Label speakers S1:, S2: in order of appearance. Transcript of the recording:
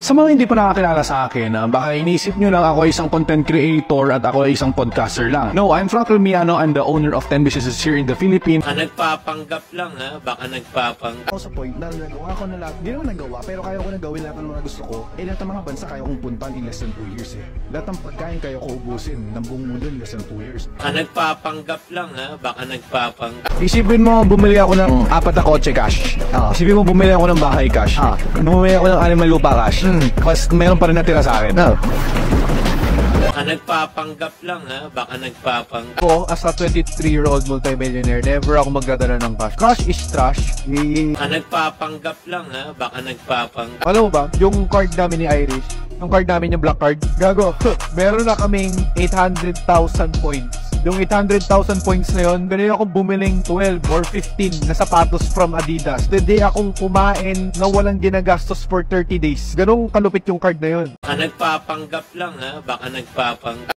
S1: Sa mga hindi pa nakakilala sa akin, baka inisip nyo lang ako ay isang content creator at ako ay isang podcaster lang. No, I'm Frank Miano. I'm the owner of 10 businesses here in the Philippines.
S2: Nagpapanggap lang ha, baka nagpapanggap.
S3: Ako sa point na nagawa ko na lahat, hindi naman nagawa, pero kaya ko na gawin lahat ng mga gusto ko. Lahat ng mga bansa kaya kong puntan in less than 2 years eh. Lahat ng pagkain kaya ko ubusin ng buong mundo in less than 2 years.
S2: Nagpapanggap lang ha, baka nagpapanggap.
S1: Isipin mo, bumili ako ng 4 na kotse cash. Isipin mo, bumili ako ng bahay cash. Bumili ako ng 6 na lupa cash. Mas mayroon pa rin natira sa akin.
S2: Nagpapanggap lang ha, baka nagpapanggap.
S4: Ako, as a 23-year-old multimillionaire, never ako magdadala ng cash. Cash is trash.
S2: Nagpapanggap lang ha, baka nagpapanggap.
S4: Alam mo ba, yung card namin ni Irish, yung card namin yung black card, gago, meron na kaming 800,000 points. Yung 800,000 points na yun, ganun akong bumiling 12 or 15 na sapatos from Adidas. Pwede akong kumain na walang ginagastos for 30 days. Ganun kalupit yung card na yun.
S2: Nagpapanggap lang ha, baka nagpapanggap.